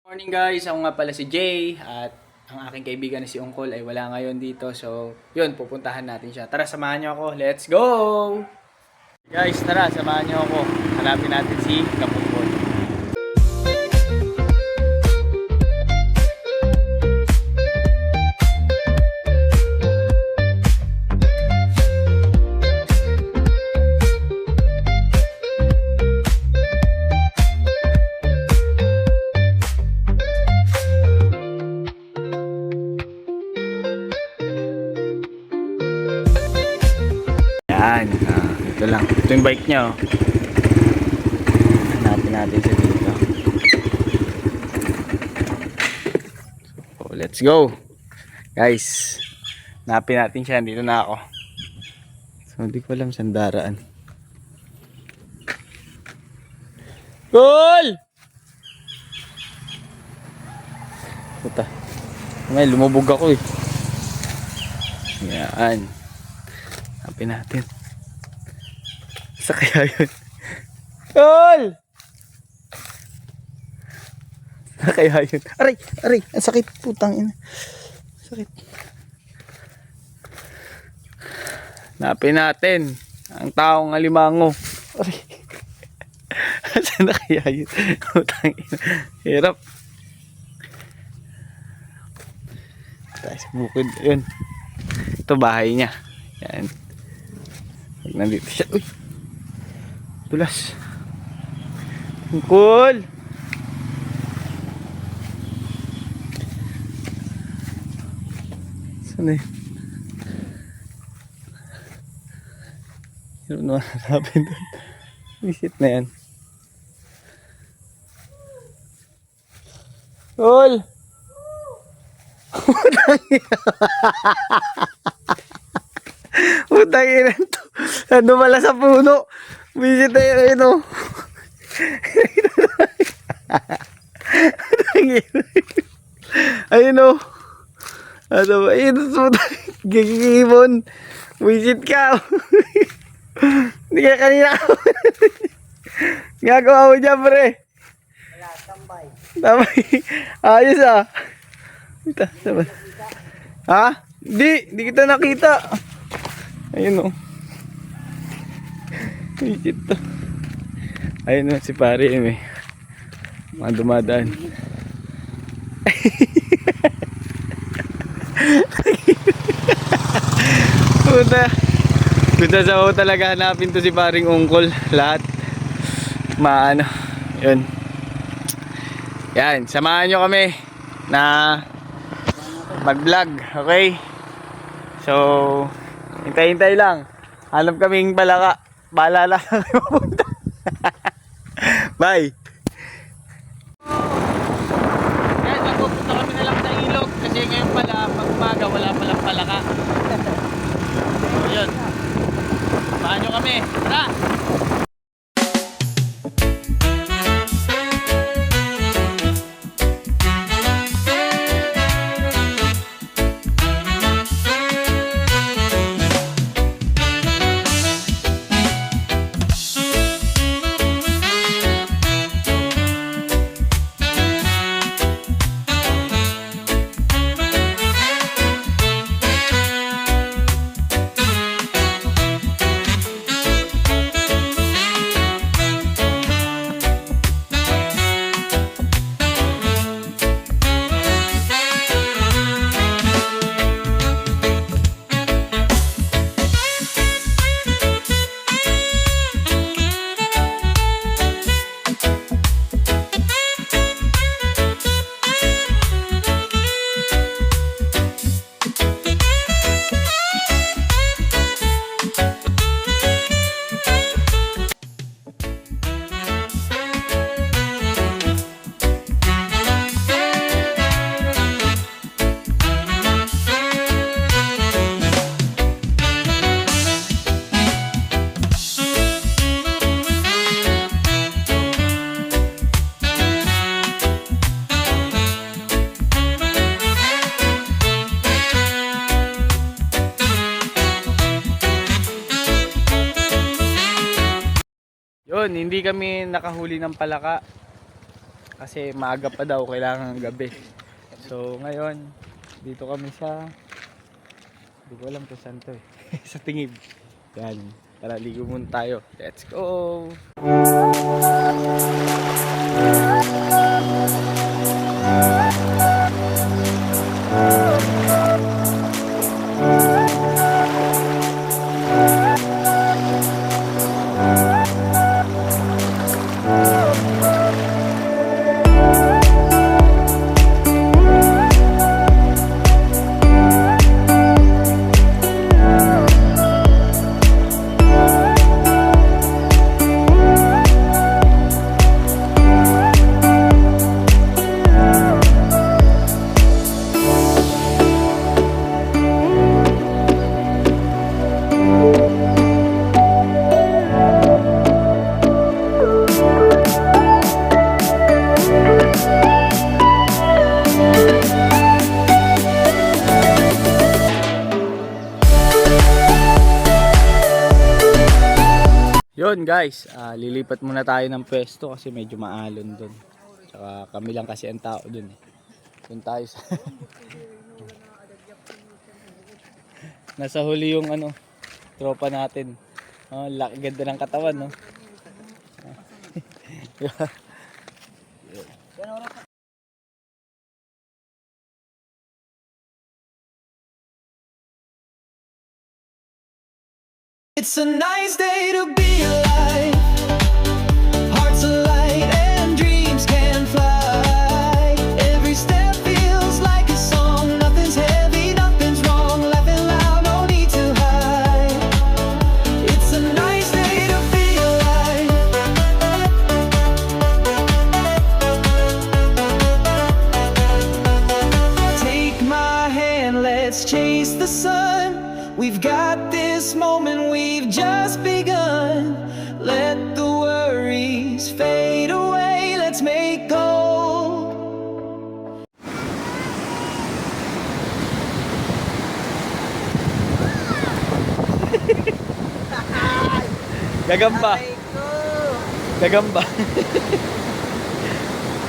Morning guys, ako nga pala si Jay at ang aking kaibigan na si Ungkol ay wala ngayon dito. So, yun, pupuntahan natin siya. Tara, samahan niyo ako. Let's go! Guys, tara, samahan niyo ako. Hanapin natin si Kapungkol. Yan, ito lang. Ito yung bike niya, oh. Hanapin natin siya dito. So, let's go. Guys, hanapin natin siya. Dito na ako. So, hindi ko alam saan daraan. Cool! Puta. May lumubog ako eh. Yan. Hanapin natin. Sa kaya yun? Tol! Sa kaya yun? Aray! Aray! Ang sakit, putang ina. Sakit. Hanapin natin ang taong alimango. Aray! Saan na kaya yun? Putang ina. Hirap. Tayo sa bukid. Yun. Ito bahay niya. Yan. Pag nandito siya. Uy! Tulas. Cool! Saan na yun? Hirap naman hanapin doon. Visit na yan. Cool! Putang ina to. Ano pala sa puno? Visit na yun, ayun o. Ayun o. Ano ba? Ayun o. Gigigimon. Visit ka. Hindi ka kanina. Gagawa mo dyan, pre. Wala, tambay. Tambay. Ayos ah. Kita, sabay. Ha? Di kita nakita. Ayun o. Visit to. Ayun o si pare eh. Mga dumadaan. Puta. Puta sa ako talaga hanapin to si paring Ungkol. Lahat. Maano. Yun. Yan. Samahan nyo kami na mag-vlog. Okay? So, hintay-hintay lang. Hanap kaming palaka. Bahala lang kami mapunta. Bye! Guys, magpupunta kami na lang sa ilog. Kasi ngayon pala, pag umaga, wala palang palaka. So, yun. Samahan nyo kami. Tara! Yun, hindi kami nakahuli ng palaka. Kasi maaga pa daw, kailangan gabi. So ngayon, dito kami sa, hindi ko alam kung saan to eh. Sa Tingib. Yan, tara ligo muna tayo. Let's go! Yun guys, lilipat muna tayo ng pwesto kasi medyo maalon dun. Tsaka kami lang kasi ang tao dun eh. Dun tayo sa... Nasa huli yung ano, tropa natin. Oh, ganda ng katawan, no? It's a nice day to be alive. Hearts alight and dreams can fly. Every step feels like a song. Nothing's heavy, nothing's wrong. Laughing loud, no need to hide. It's a nice day to be alive. Take my hand, let's chase the sun. We've got this moment, we've just begun. Let the worries fade away, let's make gold. Gagamba. Aray ko! Gagamba.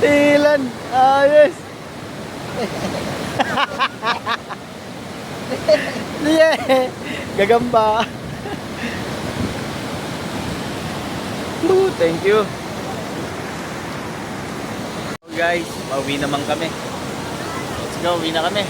Tilan. Ayos. Yeah. Gagamba. Ooh, thank you. So guys, pauwi naman kami. Let's go, uwi na kami.